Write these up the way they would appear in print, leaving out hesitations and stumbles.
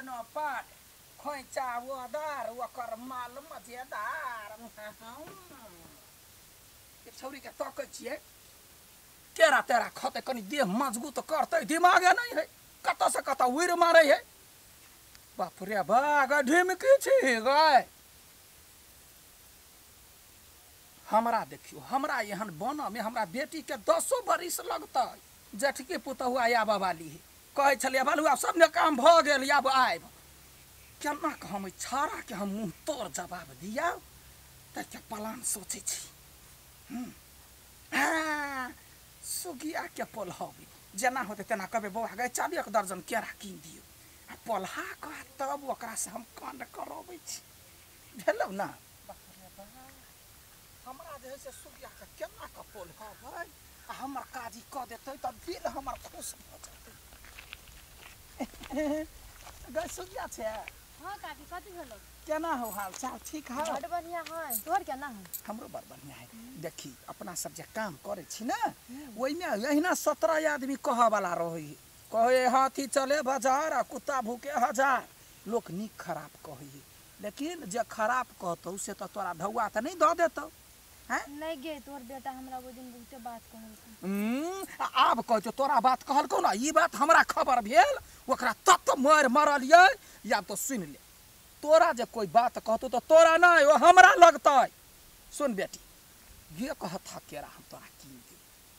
न पाट खोइचा वदार ओकर माल मजेदार ये छौरी के तकै छियै केरा तेरा खते कनी देह मजबूत करतै दिमागे नहीं है कत से कत उड़ मारे है बाप रे बाग ढिमकी छी गए हमरा देखियो हमरा एहन बन में हमरा बेटी के 10 बरिस लगतै जेठके पुतहुआ आब वाली है कहे छलिए बालुआ सब ने काम भ गेल आब आब केना के हम छाड़ा के हम मुंह तोड़ जवाब दिया त के प्लान सोचे छी सुगिया के पोलहबी जेना होते तेना कबे बौआ गए 40 दर्जन केरा कीन दियो आ पोलहा कह तब ओकरा से हम कांड करबै छी भेलौ ना हमरा जे से सुगिया के केना के पोलहबै आ हमर काजी क देतै त दिल हमर खुश भ जेतै गए सुगिया छे हां काकी कथि भेलो केना हो हाल चाल ठीक है बड़ बढ़िया है तोर केना है हमरो बड़ बढ़िया है देखी अपना सब जे काम करे छी ना ओइ में एहिना 17 आदमी कह वाला रही कहे हाथी चले बाजार आ कुत्ता भूखे हजार लोक नीक खराब कही लेकिन जे खराब कहतौ से तो तोरा ढौआ त नहीं द देतौ हैं नहीं गे तोर बेटा हमरा वो दिन बहुते बात कहल आब कहतो तोरा बात कहलकौ ना ई बात हमरा खबर भेल ओकरा तत मार मारलिए या तो सुन ले तोरा जे कोई बात कहतो तो तोरा नहीं ओ हमरा लगतै सुन बेटी ये कहत केरा हम तोरा कीन दे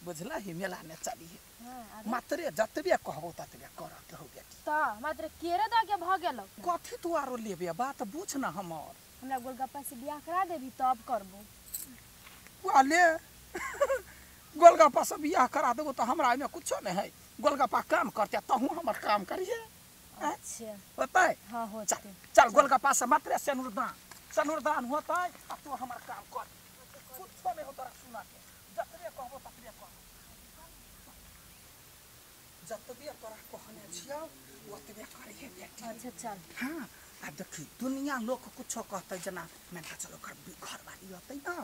बुझला ही मेला में चली है मात्रे जतबे कहबो ततबे करत हो बेटी त मात्र केरे द के भ गेलो कथि तू आरो लेबे बात पूछ ना हमर हमरा गोलगप्पा से बियाह करा देबी तब करबो वाले गोलगप्पा से बियाह करा देबो तो हमरा में कुछो नहीं है गोलगप्पा काम करते तहू हमर काम करिए अच्छा होतै हां होतै चल गोलगप्पा से मात्रे सनुरदान होतै आ तू हमर काम कर कुछो नहीं हो तोरा सुना के जतबे कहबो ततबे कर जतबे तोरा कहने छियौ ओतबे करिए बेटी अच्छा चल हां आ देखी दुनिया लोग कुछो कहतै जना मैं चलो घर वाली होतै ना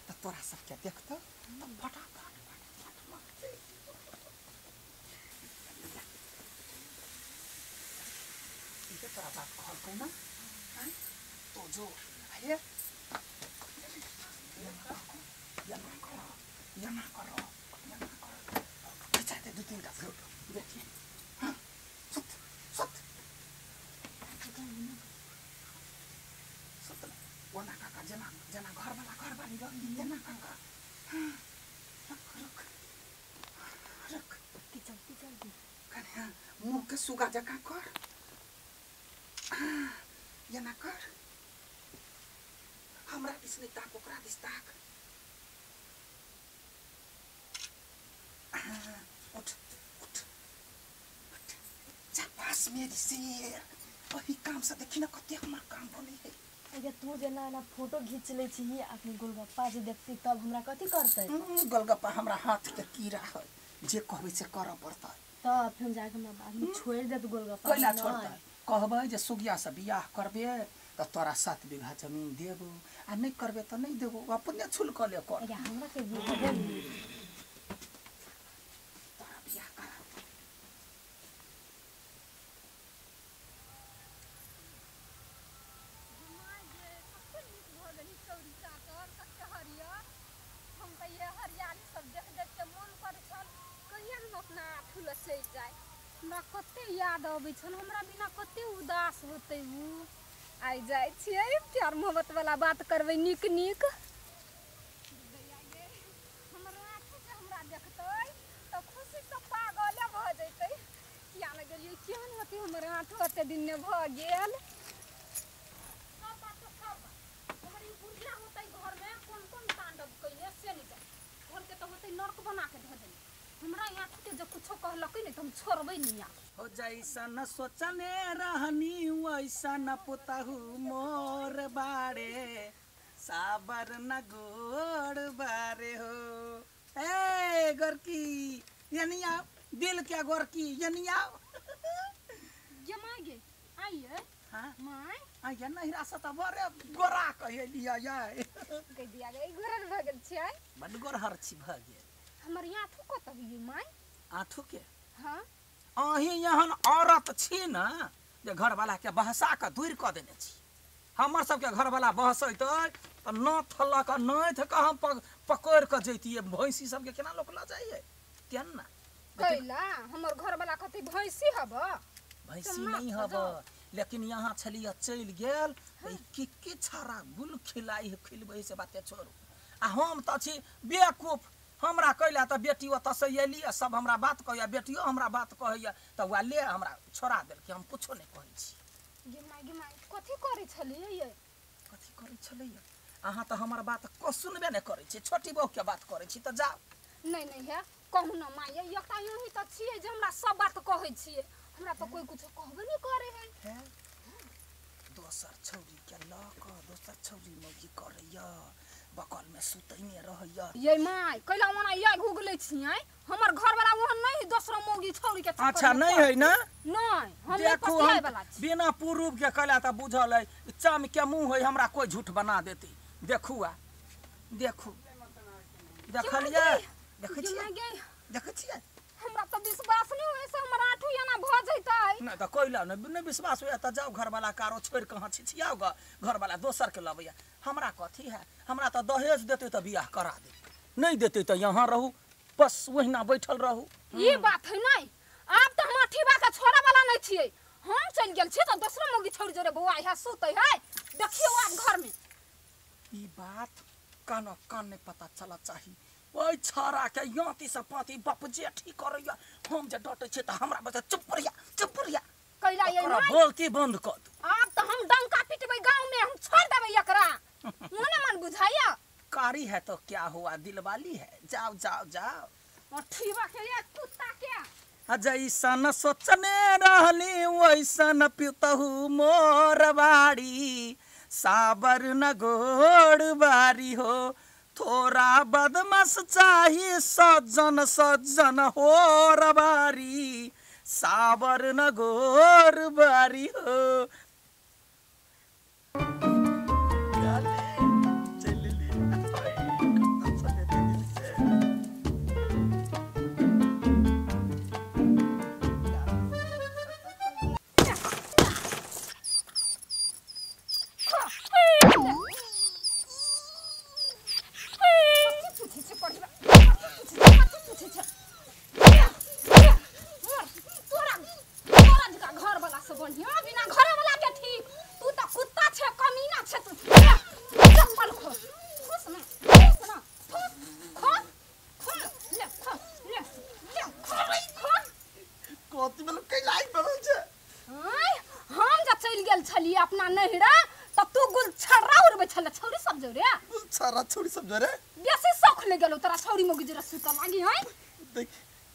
त तोरा सबके देखतौ त फटाफट तोरा बात कहलकौ ना तो जो आइए यहाँ करो चाहते 2-3 का फ्रूट देखिए हाँ सुत वना काका जना घर वाली जना काका रुक चल कन्या मुंह के सुगा जका कर जना कर हमरा दिसने ताक ओकरा दिस ताक उठ पास मेरी से वही काम से देखी ना कते हमार काम बने है अगर तू जना ना फोटो खींच ले छी अपने गोलगप्पा जे देखती तब हमरा कथि करतै गोलगप्पा हमरा हाथ के कीड़ा है जे कहबै से करऽ पड़तै त फिर जाके हमरा बाद में छोड़ दे गोलगप्पा कोइला छोड़तै कहबै जे सुगिया से बियाह करबे त तोरा 7 बीघा जमीन देबो आ नहीं करबे त नहीं देबो अपने छुल क ले कर हमरा के तोरा बियाह कर हमरा कते याद आबै छन हमरा बिना कते उदास होतै उ आइ जाय छियै प्यार मोहब्बत वाला बात करबै निक हमरा आँखि से हमरा देखतै त खुशी से पागल भ जैतै किया न गेलियै केहन होतै हमर आँख ओते दिन ने भ गेल सब बात हमर ई बुढ़िया होतै घर में कोन तांडव कइले से नहीं जाय घर के त होतै नरक बना के ध देले हमरा यहाँ के जो कुछ कहलकै नहीं तो हम छोड़बै नहीं हो जैसन सोचने रहनी वैसन पुतहु मोर बारे साबर न गोड़ बारे हो ए गोरकी यनिया दिल क्या गोरकी यनिया जमागे आइए हां माय आइए नहीं रासत बरे गोरा कहे लिया याय कह दिया गई गोरन भगल छै बड गोरहर छी भ गेल हमर यहाँ थुको त हुई माय आठू के हां अही यहन औरत छी ना जे घर वाला के बहसा के दूर क देने छी। हमर सबके घर वाला बहसैत त न थला का नहीं थे का हम पकड़ के जैतिए भैंसी सबके केना लोक ला जाइए केन ना कैला हमर घर वाला कथी भैंसी हब भैंसी नहीं हब लेकिन यहाँ छलिया चल गेल कि छारा गुल खिलाई खिलबै से बाते छोड़ू आ हम त छी बेवकूफ हमरा कैला त बेटी ओत से एली सब हमरा बात कहैया बेटियो हमरा बात कहैया त वा ले हमरा छोड़ा देल कि हम कुछो नहीं कहै छी। गे माय कथी करे छलिए ये कथी करे छलिए अहाँ त हमर बात को सुनबे नहीं करे छी छोटी बहू के बात करे छी त जाओ नहीं है कहू न माय एकटा यही त छिए जे हमरा सब बात कहै छिए हमरा त कोई कुछ कहबे नहीं करे है दोसर छौरी के लक दोसर छौरी मौगी करैया बकल में सुतैने रहैया ये माय कैला मना या घुगले छिए हमर घर वाला ओहन नहीं दोसरा मौगी छौरी के अच्छा नहीं है ना नहीं हम देखो पतियाए वाला छी बिना पुरूब के कैला त बुझल है चाम के मुंह है हमरा कोई झूठ बना देती देखू देखू देखलिए देखै छियै देखै छियै हमरा त विश्वास नहीं होय से हमर आठू याना भ जैतै नहीं त कैला नहीं विश्वास होया त जाओ घर वाला कारो छोड़ कहाँ छिछियाओ घर वाला दोसर के लबैया हमरा कथी है हमरा त दहेज देते त बियाह करा दे नहीं देते त यहाँ रहू बस वहिना बैठल रहू ये बात है नहीं आप त हम अठीबा के छोड़ा वाला नहीं छिए हम चल गेल छी त दोसरा मौगी छोड़ जोरे बौआ है सुतै है देखियो आप घर में ई बात कान में पता चला चाहिए ओइ छारा के याती से पाती बाप जेठी करैया हम जे डटै छै त हमरा बच्चा चुप रहिया कैला ये ओकरा नहीं बोलती बंद कर दू आप त हम डंका पिटबै गांव में हम छोड़ देबै एकरा मने मन बुझाइया कारी है तो क्या हुआ दिलवाली है जाओ जाओ जाओ अठीबा के ये कुत्ता के जैसन सोचने रहली वैसन पितहु मोर बाड़ी साबर न गोड़ बारी हो थोड़ा बदमाश चाहिए सज्जन हो रबारी साबर न गोर बारी हो अपना नहिरा त तू गुल छर्रा उड़बे छले छौरी सब जोरे छर्रा छौरी सब जोरे बेसी शौक ले गेलो तोरा छौरी मोगी जरा सुत लागी है देख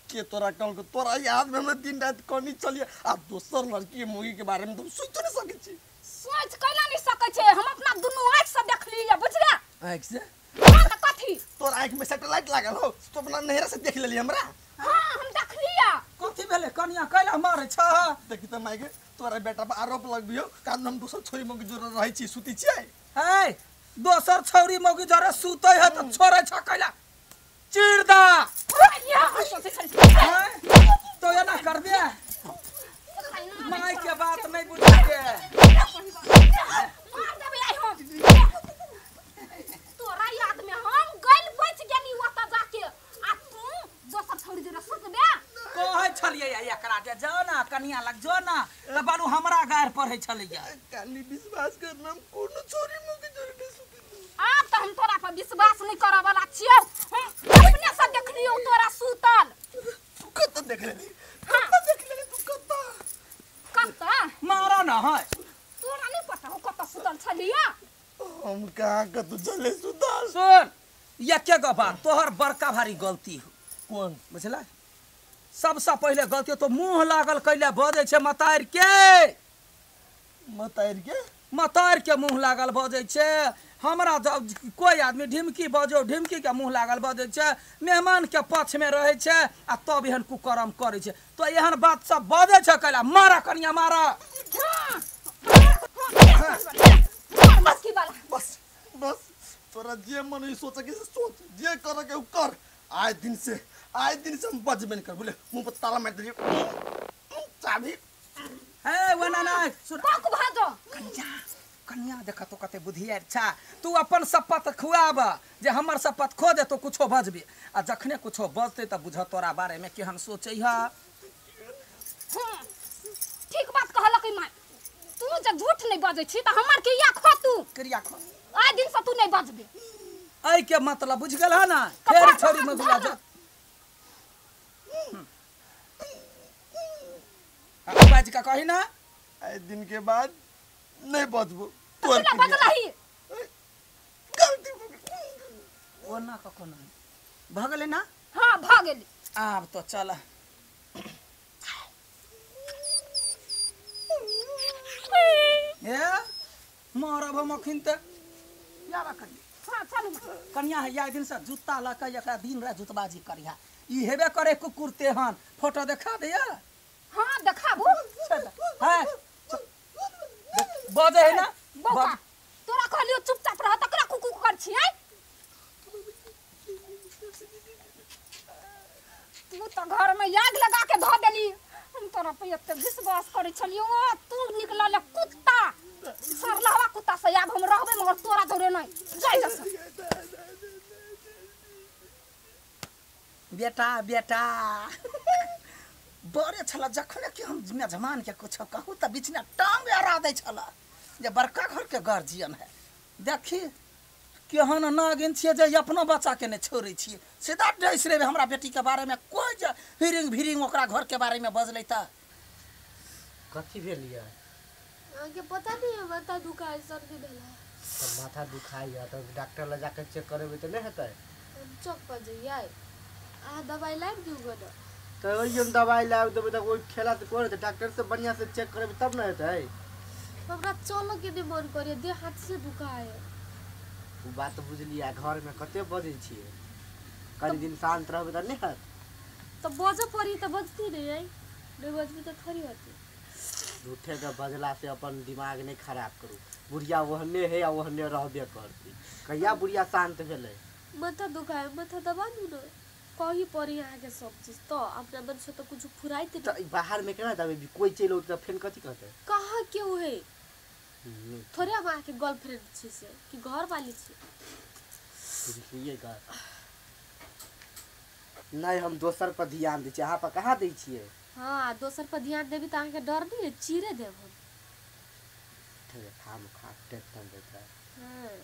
के तोरा कल को तोरा याद में हमरा दिन रात कोनी चलिए आ दोसर लड़की मोगी के बारे में तुम सोच नहीं सकै छी सोच कैला नहीं सकै छे हम अपना दुनु आंख से देख लिया बुझले आंख से हां त कथी तोर आंख में सैटेलाइट लागल हो तो अपना नहरा से देख लेली हमरा हां हम देख लिया कथी भेले कनिया कैला मारे छ देखि त माइके तोरा बेटा पर आरोप लगबियो कारण हम दोसर छोरी मोगी जोर रहै छी सुती छी है दोसर छौरी मोगी जरे सुतै है त छोरे छ कैला चिरदा तो ये ना कर दे माई के बात नहीं बुझा के मार देबे आई हम तोरा याद में हम गइल बच गेली ओता जाके आ तू दोसर छौरी जरा सुतबे कहै छलिए एकरा के जाओ ना कनिया लग जो ना त बालू हमरा गायर पढ़ै छलिए काली विश्वास करना हम कोनो छोरी मोगी जोर के सुती आप त हम तोरा पर विश्वास नहीं करे वाला छियै हम अपने से देख लियो तोरा सुतल तू कत देख लेली कत देख लेली तू कत मारा ना है तोरा नहीं पता हो कत सुतल छलिया हम कहां क तू चले सुताल सुन ये के गबा तोहर बड़का भारी गलती हो कौन बुझला सबसे पहले गलती तो मुंह लागल कैले बजे छे मतार के मुंह लागल बजे छे हमरा जब कोई आदमी ढिमकी बजो ढिमकी के मुंह लागल बजे छे मेहमान के पक्ष में रहे छे आ तब एहन कुकर्म करे छे तो एहन बात सब बजे छे कैला मारा कनिया मारा बस की बाला बस तोरा जे मन ही सोच के सोच जे कर के कर आज दिन से हम बजबे नहीं कर बोले मुंह पर ताला मार दे चाबी है वना ना ए सुन पक भाजो कन्या कन्या देखा तो कते बुधियार छा तू अपन सपत खुआब जे हमर सपत खो दे तो कुछो बजबे आ जखने कुछो बजते त बुझ तोरा बारे में केहन सोचै ह ठीक बात कहलक माय तू जे झूठ नहीं बाजै छी त हमर के या खो तू क्रिया खो आइ दिन से तू नहीं बाजबे ऐ के मतलब बुझ गेल है ना फेर छोरी में बुला जा बाज का कही ना आए दिन के बाद नहीं बचबो तू ना बजलही गलती हो गई। ओ ना कखो ना भगले ना हां भ गेली आब तो चल ए मरब हम अखिन त याबा करी हां चलू कन्या है या दिन से जूता ला के एकरा दिन रात जुतबाजी करिया ई हेबे करे कुकुर तेहन फोटो देखा दे या हां देखाबू है बजे है ना बौका तोरा कहलियो चुपचाप रह तकरा कुकु कर छी हैं तू तो घर में आग लगा के धो देली हम तोरा पे एते विश्वास करे छलियो ओ तू निकलल कुत्ता सरलहवा कुत्ता से आब हम रहबे मगर तोरा धरे नहीं जाय जस बेटा बेटा बड़े छला जखने कि हम मेजमान के कुछ कहू त बीच में टांग अड़ा दै छला जे बड़का घर के गार्जियन है देखी केहन नागिन छिए जे अपनो बच्चा के ने छोड़ै छिए सीधा डैस रे हमरा बेटी के बारे में कोई जे हिरिंग भिरिंग ओकरा घर के बारे में बजलै त कथी भेलिए आगे पता नहीं है माथा दुखाए सर्दी भेला तब माथा दुखाई है तो डॉक्टर ले जाकर चेक करेबे तो नहीं हेतै चौक पर जाइए आ दवाई लाइक दियो गो तो ओइम दवाई लाब देबे तो कोई खेला से कोन डॉक्टर से बढ़िया से चेक करेबे तब ना हेतै हमरा चलो के नहीं मन करे देह हाथ से दुखाए उ बात बुझलिया घर में कते बजै छिए कनी दिन शांत रहबे त नहीं हत तो बज पड़ी तो बजती नहीं है नहीं बजबी तो थोड़ी होती उठे के बजला से अपन दिमाग नहीं खराब करू बुढ़िया ओहने है या ओहने रहबे करती कहिया बुढ़िया शांत भेलै माथा दुखाए माथा दबा दू ना कहीं पड़ी यहाँ के सब चीज तो अपना मन से तो कुछ फुराइते तो ई बाहर में केना जाबे कोई चल उठ के फेन कथी कहते कहाँ क्यों है थोड़े हम आके गर्लफ्रेंड छी से कि घर वाली छी बुझलिए गा नहीं हम दोसर पर ध्यान दै छी अहाँ पर कहाँ दै छिए हाँ दोसर पर ध्यान देवी तो आके डर नहीं है चीरे देव हम ठीक है खाम खा टेंशन देता है हाँ